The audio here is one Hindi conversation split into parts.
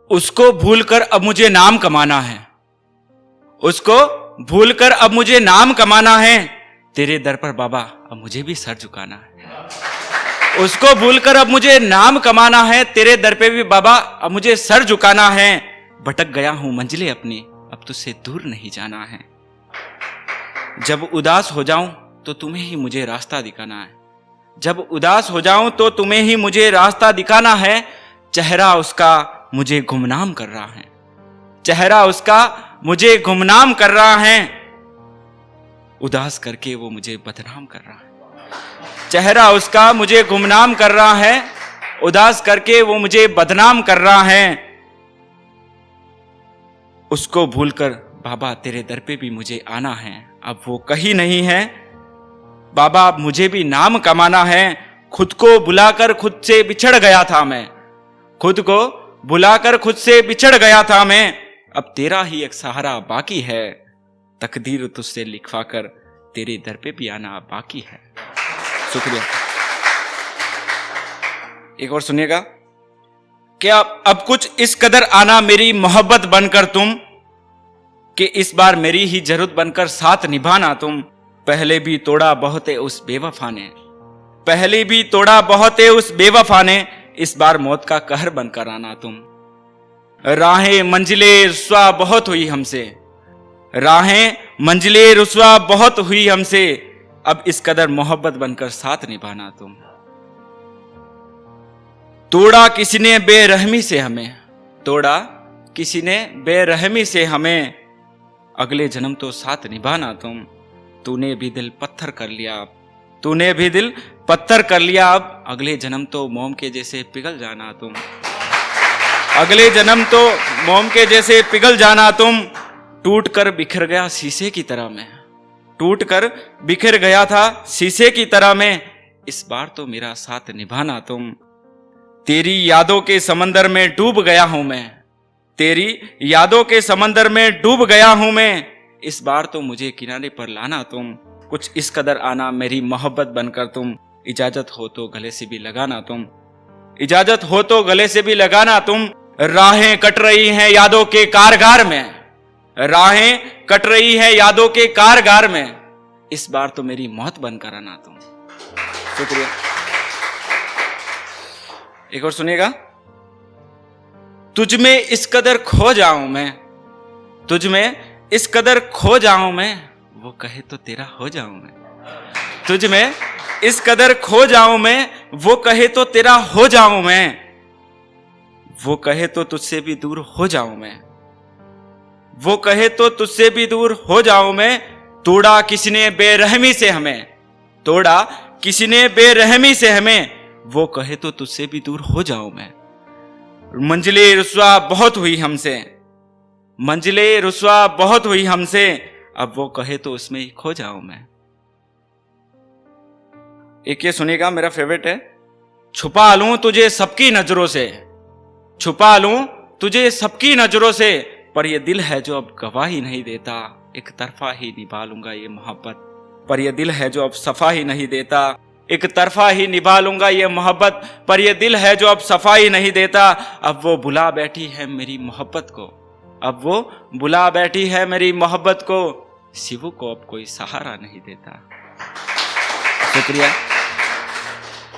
उसको भूलकर अब मुझे नाम कमाना है, उसको भूलकर अब मुझे नाम कमाना है। तेरे दर पर बाबा अब मुझे भी सर झुकाना है। उसको भूलकर अब मुझे नाम कमाना है, तेरे दर पे भी बाबा अब मुझे सर झुकाना है। भटक गया हूं मंजिलें अपनी, अब तुझसे दूर नहीं जाना है। जब उदास हो जाऊं तो तुम्हें ही मुझे रास्ता दिखाना है, जब उदास हो जाऊं तो तुम्हें ही मुझे रास्ता दिखाना है। चेहरा उसका मुझे गुमनाम कर रहा है, चेहरा उसका मुझे गुमनाम कर रहा है। उदास करके वो मुझे बदनाम कर रहा है। चेहरा उसका मुझे गुमनाम कर रहा है, उदास करके वो मुझे बदनाम कर रहा है। उसको भूलकर बाबा तेरे दर पे भी मुझे आना है, अब वो कहीं नहीं है। बाबा अब मुझे भी नाम कमाना है। खुद को बुलाकर खुद से बिछड़ गया था मैं, खुद को बुलाकर खुद से बिछड़ गया था मैं। अब तेरा ही एक सहारा बाकी है, तकदीर तुझसे लिखवाकर तेरे दर पे भी आना बाकी है। शुक्रिया। एक और सुनिएगा। क्या अब कुछ इस कदर आना मेरी मोहब्बत बनकर तुम, कि इस बार मेरी ही जरूरत बनकर साथ निभाना तुम। पहले भी तोड़ा बहुत है उस बेवफा ने, पहले भी तोड़ा बहुत है उस बेवफा ने। इस बार मौत का कहर बनकर आना तुम। राहें मंजिलें रुस्वा बहुत हुई हमसे, राहें मंजिलें रुस्वा बहुत हुई हमसे। अब इस कदर मोहब्बत बनकर साथ निभाना तुम। तोड़ा किसी ने बेरहमी से हमें, तोड़ा किसी ने बेरहमी से हमें। अगले जन्म तो साथ निभाना तुम। तूने भी दिल पत्थर कर लिया अब, तूने भी दिल पत्थर कर लिया अब। अगले जन्म तो मोम के जैसे पिघल जाना तुम, अगले जन्म तो मोम के जैसे पिघल जाना तुम। टूट कर बिखर गया शीशे की तरह मैं, टूट कर बिखर गया था शीशे की तरह मैं। इस बार तो मेरा साथ निभाना तुम। तेरी यादों के समंदर में डूब गया हूं मैं, तेरी यादों के समंदर में डूब गया हूं मैं। इस बार तो मुझे किनारे पर लाना तुम। कुछ इस कदर आना मेरी मोहब्बत बनकर तुम। इजाजत हो तो गले से भी लगाना तुम, इजाजत हो तो गले से भी लगाना तुम। राहें कट रही हैं यादों के कारगार में, राहें कट रही हैं यादों के कारगार में। इस बार तो मेरी मौत बनकर आना तुम। शुक्रिया। एक और सुनिएगा। तुझ में इस कदर खो जाऊं मैं, तुझ में इस कदर खो जाऊं मैं, वो कहे तो तेरा हो जाऊं मैं। तुझ में इस कदर खो जाऊं मैं, वो कहे तो तेरा हो जाऊं मैं। वो कहे तो तुझसे भी दूर हो जाऊं मैं, वो कहे तो तुझसे भी दूर हो जाऊं मैं। तोड़ा किसी ने बेरहमी से हमें, तोड़ा किसी ने बेरहमी से हमें। वो कहे तो तुझसे भी दूर हो जाऊं मैं। मंजिलें रुस्वा बहुत हुई हमसे, मंजिलें रुस्वा बहुत हुई हमसे। अब वो कहे तो उसमें ही खो जाऊं मैं। एक ये सुनिएगा, मेरा फेवरेट है। छुपा लूं तुझे सबकी नजरों से, छुपा लूं तुझे सबकी नजरों से, पर ये दिल है जो अब गवाही नहीं देता। एक तरफा ही निभा लूंगा ये मोहब्बत, पर ये दिल है जो अब सफा ही नहीं देता। एक तरफा ही निभा लूंगा ये मोहब्बत, पर ये दिल है जो अब सफाई नहीं देता। अब वो बुला बैठी है मेरी मोहब्बत को, अब वो बुला बैठी है मेरी मोहब्बत को। शिवू को अब कोई सहारा नहीं देता। शुक्रिया।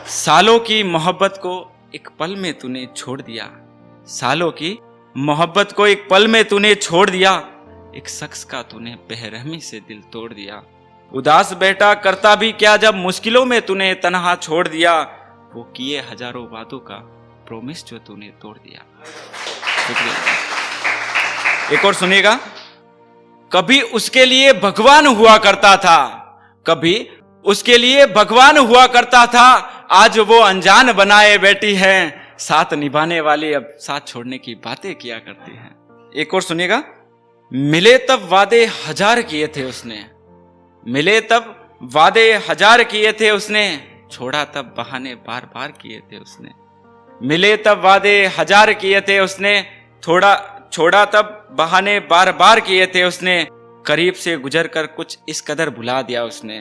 सालों की मोहब्बत को एक पल में तूने छोड़ दिया, सालों की मोहब्बत को एक पल में तूने छोड़ दिया। एक शख्स का तूने बेरहमी से दिल तोड़ दिया। उदास बैठा करता भी क्या जब मुश्किलों में तूने तन्हा छोड़ दिया। वो किए हजारों वादों का प्रॉमिस जो तूने तोड़ दिया। एक और सुनिएगा। कभी उसके लिए भगवान हुआ करता था, कभी उसके लिए भगवान हुआ करता था। आज वो अनजान बनाए बैठी है, साथ निभाने वाली अब साथ छोड़ने की बातें किया करती हैं। एक और सुनिएगा। मिले तब वादे हजार किए थे उसने, मिले तब वादे हजार किए थे उसने, छोड़ा तब बहाने बार बार किए थे उसने। मिले तब वादे हजार किए थे उसने, छोड़ा तब बहाने बार बार किए थे उसने। करीब से गुजर कर कुछ इस कदर भुला दिया उसने,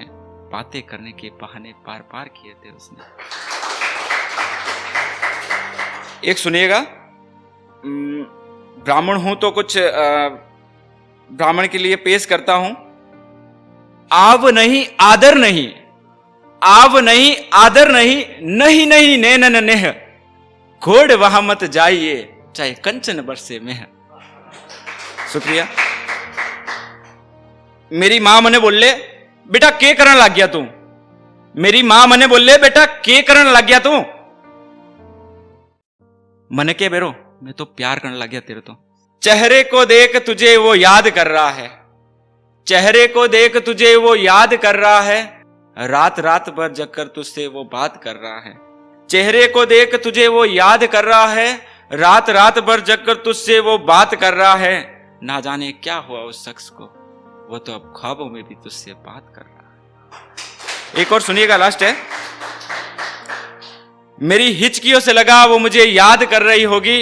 बातें करने के बहाने बार बार किए थे उसने। एक सुनिएगा। ब्राह्मण हूं तो कुछ ब्राह्मण के लिए पेश करता हूं। आव नहीं आदर नहीं, आव नहीं आदर नहीं, नहीं नहीं नैनन नेह, घोड़ वहां मत जाइए चाहे कंचन बरसे में। शुक्रिया। मेरी मां मने बोले बेटा के करन लग गया तू, मेरी मां मने बोले बेटा के करन लग गया तू। मने के बेरो मैं तो प्यार करने लग गया तेरे तो। चेहरे को देख तुझे वो याद कर रहा है, चेहरे को देख तुझे वो याद कर रहा है, रात रात भर जगकर तुझसे वो बात कर रहा है। चेहरे को देख तुझे वो याद कर रहा है, रात रात भर जगकर तुझसे वो बात कर रहा है। ना जाने क्या हुआ उस शख्स को, वो तो अब ख्वाबों में भी तुझसे बात कर रहा है। एक और सुनिएगा, लास्ट है। मेरी हिचकियों से लगा वो मुझे याद कर रही होगी,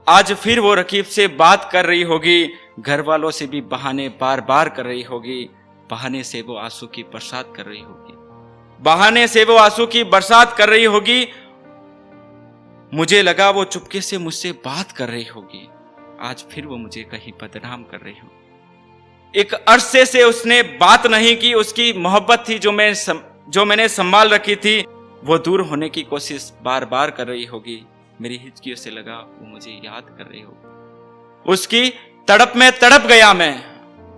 आज फिर वो रकीब से बात कर रही होगी। घर वालों से भी बहाने बार बार कर रही होगी, बहाने से वो आंसू की बरसात कर रही होगी, बहाने से वो आंसू की बरसात कर रही होगी। मुझे लगा वो चुपके से मुझसे बात कर रही होगी, आज फिर वो मुझे कहीं बदनाम कर रही होगी। एक अरसे से उसने बात नहीं की, उसकी मोहब्बत थी जो मैंने संभाल रखी थी, वो दूर होने की कोशिश बार बार कर रही होगी। मेरी हिचकियों से लगा वो मुझे याद कर रही होगी। उसकी तड़प में तड़प गया मैं,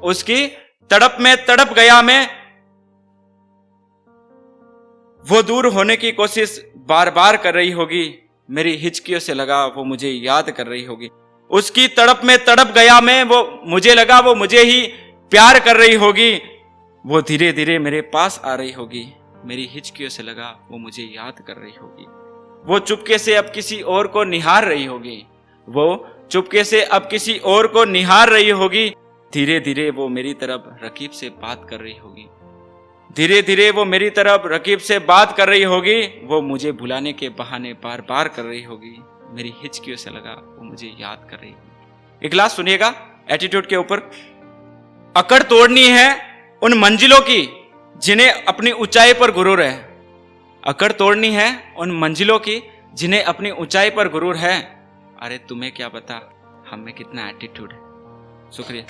उसकी तड़प में तड़प गया मैं, वो दूर होने की कोशिश बार बार कर रही होगी। मेरी हिचकियों से लगा वो मुझे याद कर रही होगी। उसकी तड़प में तड़प गया मैं, वो मुझे लगा वो मुझे ही प्यार कर रही होगी। वो धीरे धीरे मेरे पास आ रही होगी। मेरी हिचकियों से लगा वो मुझे याद कर रही होगी। वो चुपके से अब किसी और को निहार रही होगी, वो चुपके से अब किसी और को निहार रही होगी। धीरे धीरे वो मेरी तरफ रकीब से बात कर रही होगी, धीरे धीरे वो मेरी तरफ रकीब से बात कर रही होगी। वो मुझे भुलाने के बहाने बार बार कर रही होगी। मेरी हिचकियों से लगा वो मुझे याद कर रही होगी। एक लास्ट सुनिएगा एटीट्यूड के ऊपर। अकड़ तोड़नी है उन मंजिलों की जिन्हें अपनी ऊंचाई पर गुरूर है, अकड़ तोड़नी है उन मंजिलों की जिन्हें अपनी ऊंचाई पर गुरूर है। अरे तुम्हें क्या पता हम में कितना एटीट्यूड है। शुक्रिया।